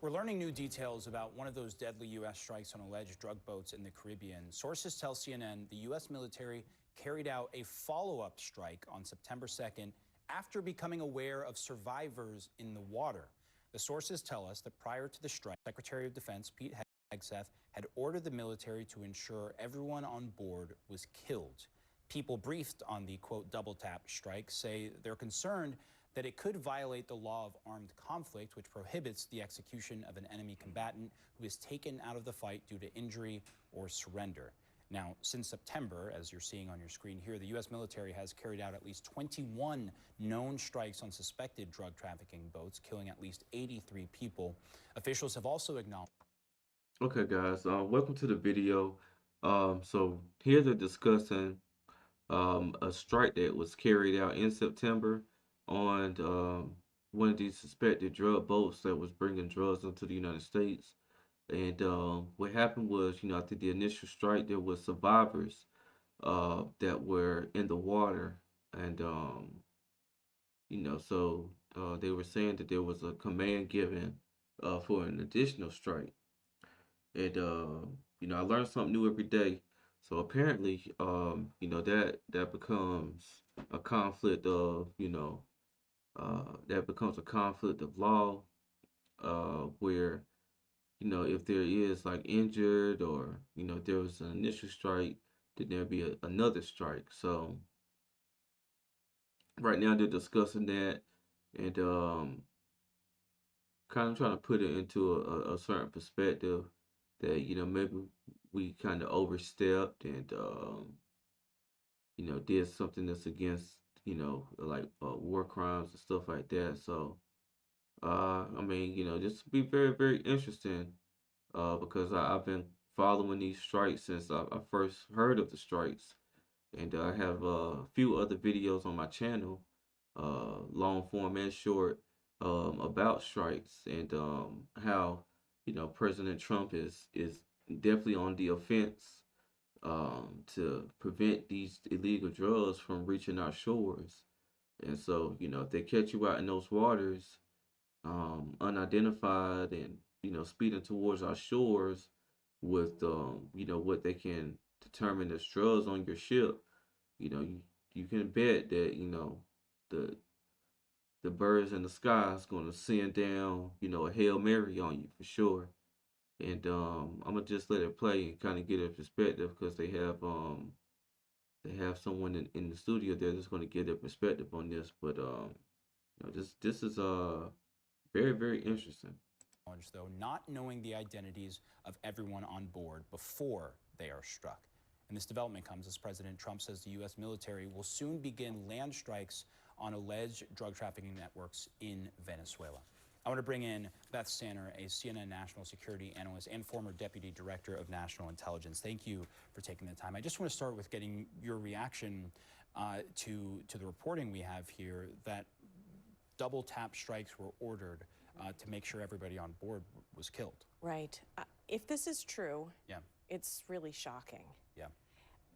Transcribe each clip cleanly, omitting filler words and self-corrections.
We're learning new details about one of those deadly U.S. strikes on alleged drug boats in the Caribbean. Sources tell CNN the U.S. military carried out a follow-up strike on September 2nd after becoming aware of survivors in the water. The sources tell us that prior to the strike, Secretary of Defense Pete Hegseth had ordered the military to ensure everyone on board was killed. People briefed on the, quote, double tap strike say they're concerned that it could violate the law of armed conflict, which prohibits the execution of an enemy combatant who is taken out of the fight due to injury or surrender. Now, since September, as you're seeing on your screen here, the U.S. military has carried out at least 21 known strikes on suspected drug trafficking boats, killing at least 83 people. Officials have also acknowledged. Okay, guys, welcome to the video. So here they're discussing a strike that was carried out in September on one of these suspected drug boats that was bringing drugs into the United States. And what happened was, I think the initial strike, there was survivors that were in the water. And, they were saying that there was a command given for an additional strike. And I learn something new every day. So apparently, that becomes a conflict of, that becomes a conflict of law, where, if there is like injured or, there was an initial strike, then there'll be another strike. So right now they're discussing that and kind of trying to put it into a certain perspective that, maybe we kind of overstepped and, did something that's against, like war crimes and stuff like that. So, this will be very, very interesting because I've been following these strikes since I first heard of the strikes. And I have a few other videos on my channel, long form and short, about strikes and how, President Trump is definitely on the offense to prevent these illegal drugs from reaching our shores. And so, if they catch you out in those waters, unidentified and, speeding towards our shores with, what they can determine as drugs on your ship, you can bet that, the the birds in the sky is going to send down, a Hail Mary on you for sure. And I'm gonna just let it play and kind of get a perspective because they have someone in the studio there that's going to get their perspective on this. But this is very, very interesting. Though, not knowing the identities of everyone on board before they are struck. And this development comes as President Trump says the U.S. military will soon begin land strikes on alleged drug trafficking networks in Venezuela. I want to bring in Beth Stanner, a CNN national security analyst and former deputy director of national intelligence. Thank you for taking the time. I just want to start with getting your reaction to the reporting we have here that double tap strikes were ordered to make sure everybody on board was killed. Right. If this is true, Yeah. it's really shocking. Yeah.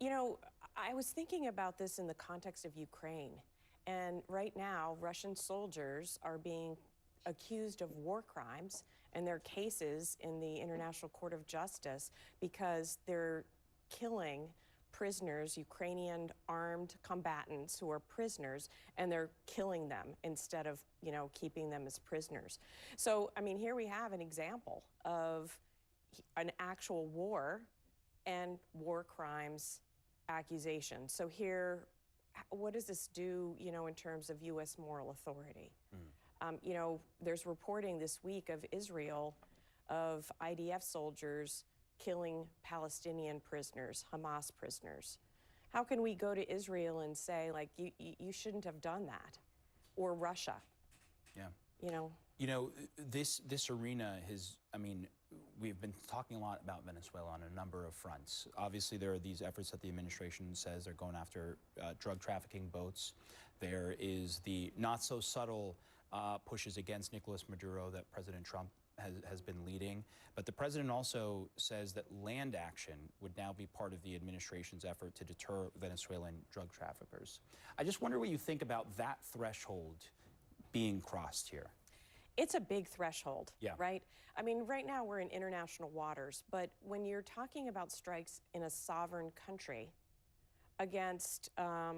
You know, I was thinking about this in the context of Ukraine. And right now, Russian soldiers are being accused of war crimes, and their cases in the International Court of Justice because they're killing prisoners, Ukrainian armed combatants who are prisoners, and they're killing them instead of, keeping them as prisoners. So, I mean, here we have an example of an actual war and war crimes accusation. So here, what does this do, in terms of U.S. moral authority? There's reporting this week of Israel of IDF soldiers killing Palestinian prisoners, Hamas prisoners. How can we go to Israel and say, like, you shouldn't have done that? Or Russia? Yeah. This arena has, we've been talking a lot about Venezuela on a number of fronts. Obviously, there are these efforts that the administration says they're going after drug trafficking boats. There is the not so subtle pushes against Nicolas Maduro that President Trump has been leading. But the president also says that land action would now be part of the administration's effort to deter Venezuelan drug traffickers. I just wonder what you think about that threshold being crossed here. It's a big threshold, Yeah. right? I mean, right now we're in international waters, but when you're talking about strikes in a sovereign country against, I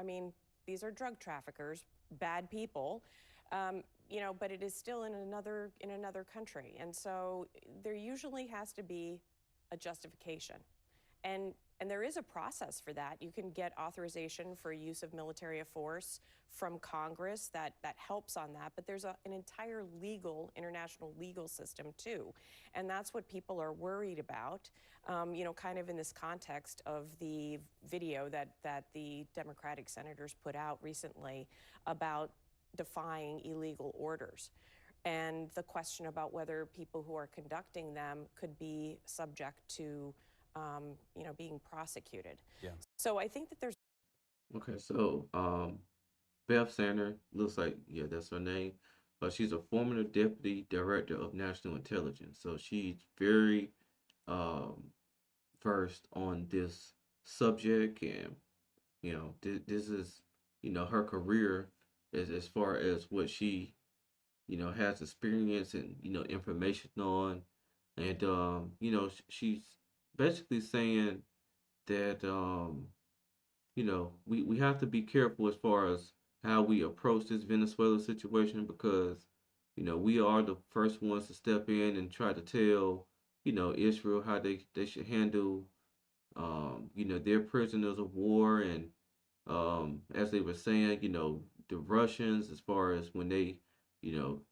mean, these are drug traffickers, bad people, but it is still in another country, and so there usually has to be a justification. And there is a process for that. You can get authorization for use of military force from Congress that helps on that. But there's an entire international legal system too. And that's what people are worried about, kind of in this context of the video that the Democratic senators put out recently about defying illegal orders. And the question about whether people who are conducting them could be subject to being prosecuted. Yeah. So I think that there's Okay, so Beth Sander looks like, yeah, that's her name. But she's a former deputy director of national intelligence, so she's very um, versed on this subject, and this is her career as far as what she has experience and information on, and she's basically saying that we have to be careful as far as how we approach this Venezuela situation, because we are the first ones to step in and try to tell Israel how they should handle their prisoners of war, and as they were saying, the Russians, as far as when they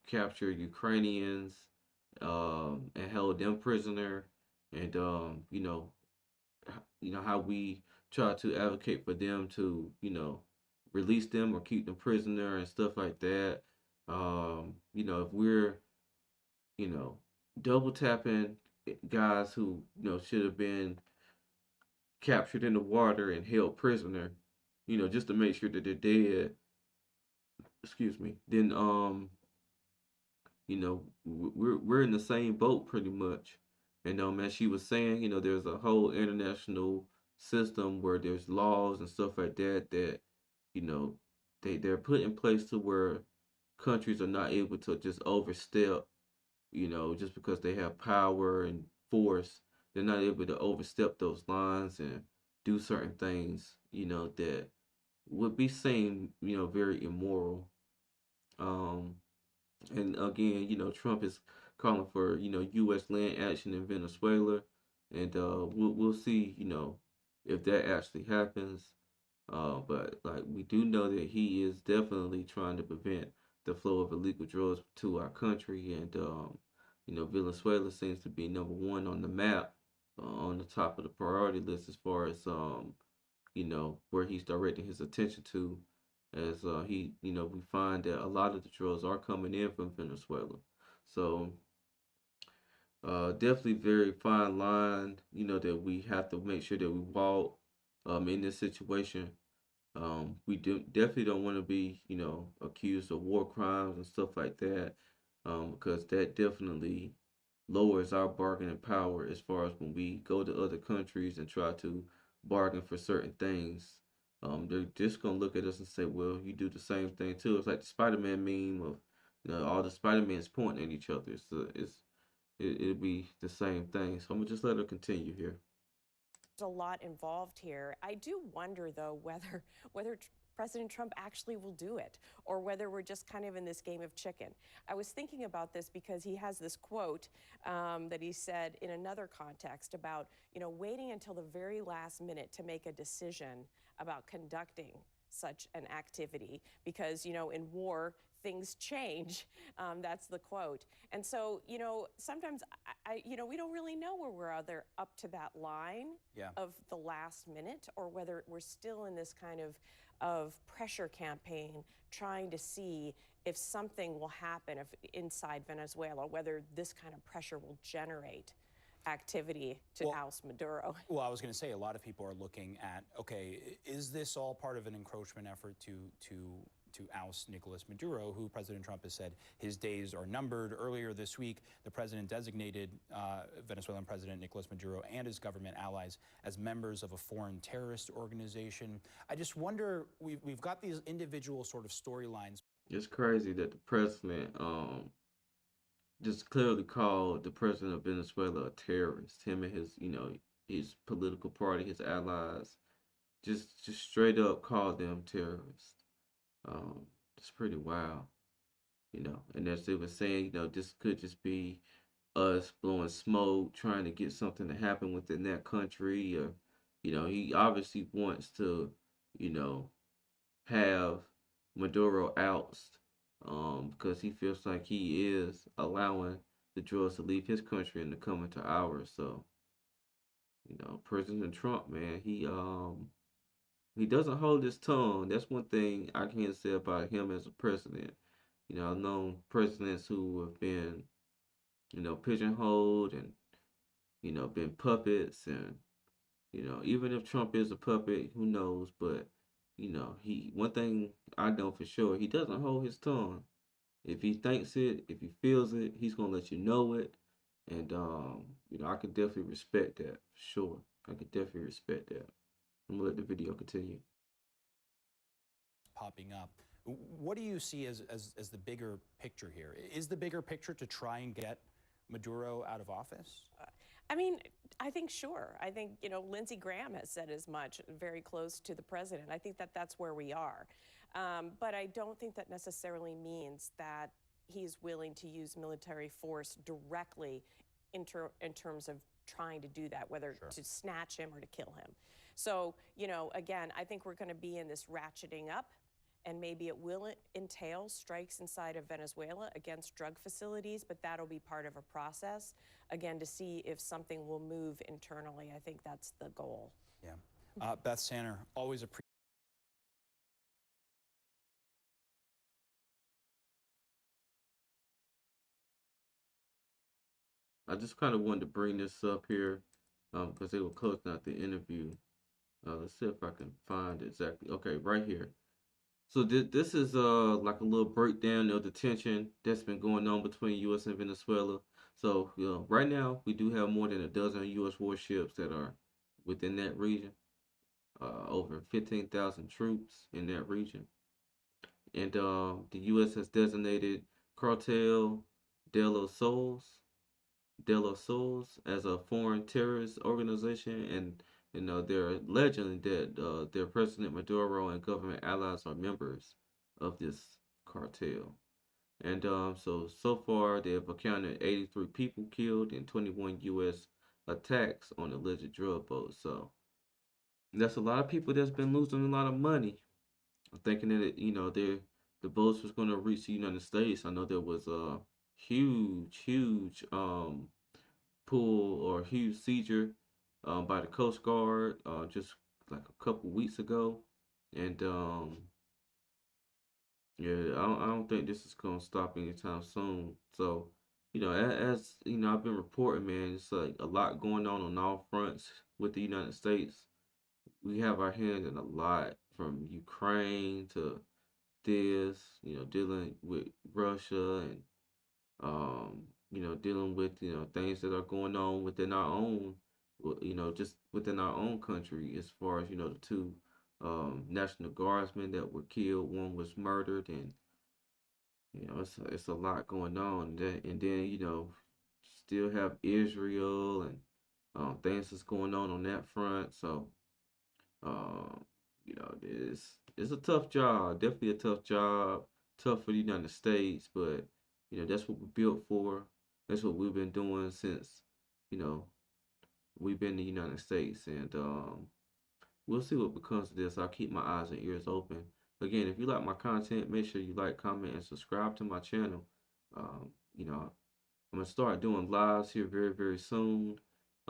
captured Ukrainians and held them prisoner, and how we try to advocate for them to release them or keep them prisoner and stuff like that. If we're you know double tapping guys who should have been captured in the water and held prisoner, just to make sure that they're dead, excuse me, then we're in the same boat pretty much. And as she was saying, there's a whole international system where there's laws and stuff like that you know they're put in place to where countries are not able to just overstep, just because they have power and force. They're not able to overstep those lines and do certain things, that would be seen, very immoral. Um, and again, Trump is calling for, U.S. land action in Venezuela, and we'll see, if that actually happens. But like we do know that he is definitely trying to prevent the flow of illegal drugs to our country, and Venezuela seems to be number one on the map, on the top of the priority list as far as where he's directing his attention to, as we find that a lot of the drugs are coming in from Venezuela. So definitely very fine line, that we have to make sure that we walk in this situation. We definitely don't want to be, accused of war crimes and stuff like that, because that definitely lowers our bargaining power as far as when we go to other countries and try to bargain for certain things. They're just gonna look at us and say, "Well, you do the same thing too." It's like the Spider-Man meme of, all the Spider-Mans pointing at each other. It'll be the same thing. So I'm gonna just let her continue here. a lot involved here. I do wonder, though, whether President Trump actually will do it, or whether we're just kind of in this game of chicken. I was thinking about this because he has this quote that he said in another context about, waiting until the very last minute to make a decision about conducting such an activity, because, in war, things change. That's the quote. And so, sometimes we don't really know where we're up to that line Yeah. of the last minute, or whether we're still in this kind of pressure campaign trying to see if something will happen inside Venezuela, whether this kind of pressure will generate activity to oust Maduro. Well, I was going to say, a lot of people are looking at, okay, is this all part of an encroachment effort to oust Nicolas Maduro, who President Trump has said his days are numbered? Earlier this week, the president designated Venezuelan President Nicolas Maduro and his government allies as members of a foreign terrorist organization. I just wonder, we've got these individual sort of storylines. It's crazy that the president just clearly called the president of Venezuela a terrorist. Him and his, his political party, his allies, just straight up called them terrorists. Um, it's pretty wild, And as they were saying, this could just be us blowing smoke, trying to get something to happen within that country, or he obviously wants to, you know, have Maduro oust, because he feels like he is allowing the drugs to leave his country and to come into ours. So, President Trump, man, he doesn't hold his tongue. That's one thing I can say about him as a president. I've known presidents who have been, pigeonholed and, been puppets. And, even if Trump is a puppet, who knows? But, one thing I know for sure, he doesn't hold his tongue. If he thinks it, if he feels it, he's going to let you know it. And, I could definitely respect that for sure. I could definitely respect that. I'm going to let the video continue. Popping up. What do you see as the bigger picture here? Is the bigger picture to try and get Maduro out of office? I mean, I think sure. I think, Lindsey Graham has said as much, very close to the president. I think that that's where we are. But I don't think that necessarily means that he's willing to use military force directly in terms of trying to do that, whether Sure. to snatch him or to kill him. So, again, I think we're going to be in this ratcheting up. And maybe it will entail strikes inside of Venezuela against drug facilities, but that'll be part of a process, again, to see if something will move internally. I think that's the goal. Yeah. Beth Sanner, always appreciate. I just kind of wanted to bring this up here because they were closing out the interview. Let's see if I can find exactly. Okay, right here. So this is like a little breakdown of the tension that's been going on between U.S. and Venezuela. So right now we do have more than a dozen U.S. warships that are within that region. Over 15,000 troops in that region, and the U.S. has designated Cartel de los Soles as a foreign terrorist organization, and they're alleging that their President Maduro and government allies are members of this cartel. And so far, they have accounted 83 people killed and 21 U.S. attacks on alleged drug boats. So that's a lot of people that's been losing a lot of money, thinking that the boats was going to reach the United States. I know there was a huge pull or huge seizure by the Coast Guard just like a couple weeks ago, and yeah, I don't think this is gonna stop anytime soon. So, as I've been reporting, man, it's like a lot going on all fronts with the United States. We have our hands in a lot, from Ukraine to this, dealing with Russia, and dealing with, things that are going on within our own, just within our own country, as far as, the two National Guardsmen that were killed. One was murdered, and, it's a lot going on. And then, still have Israel and things that's going on that front. So, um, it's a tough job, definitely a tough job, tough for the United States, but that's what we're built for. That's what we've been doing since you know we've been in the United States, and we'll see what becomes of this. I'll keep my eyes and ears open. Again, if you like my content, make sure you like, comment, and subscribe to my channel. Um, you know, I'm gonna start doing lives here very soon.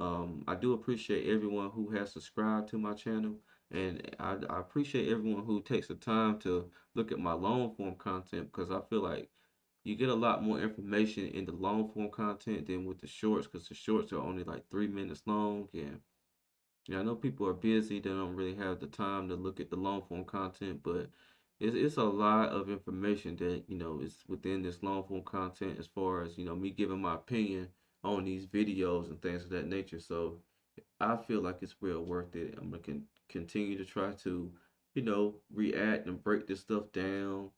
I do appreciate everyone who has subscribed to my channel, and I appreciate everyone who takes the time to look at my long form content, because I feel like you get a lot more information in the long form content than with the shorts, because the shorts are only like 3 minutes long. And I know people are busy, they don't really have the time to look at the long form content, but it's a lot of information that, is within this long form content, as far as, me giving my opinion on these videos and things of that nature. So I feel like it's real worth it. I'm gonna continue to try to, react and break this stuff down,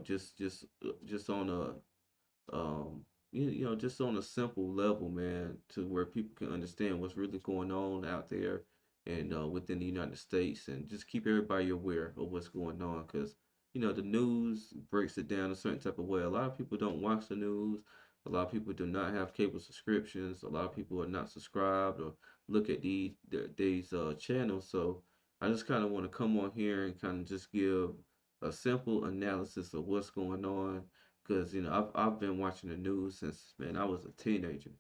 just on a just on a simple level, man, to where people can understand what's really going on out there and within the United States, and just keep everybody aware of what's going on, because the news breaks it down a certain type of way. A lot of people don't watch the news. A lot of people do not have cable subscriptions. A lot of people are not subscribed or look at these channels. So I just kind of want to come on here and kind of just give a simple analysis of what's going on, because I've been watching the news since, man, I was a teenager,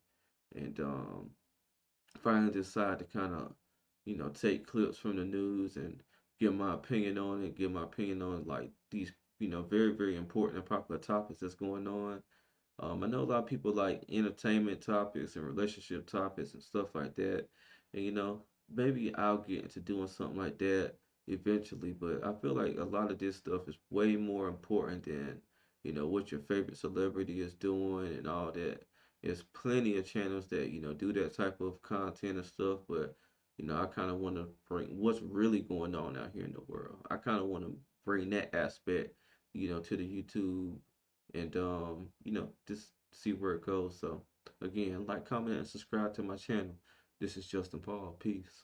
and finally decided to kind of take clips from the news and give my opinion on like these very very important and popular topics that's going on. I know a lot of people like entertainment topics and relationship topics and stuff like that. And maybe I'll get into doing something like that eventually, but I feel like a lot of this stuff is way more important than, what your favorite celebrity is doing and all that. There's plenty of channels that, do that type of content and stuff, but I kind of want to bring what's really going on out here in the world. I kind of want to bring that aspect, to the YouTube, and just see where it goes. So again, like, comment, and subscribe to my channel. This is Justin Paul. Peace.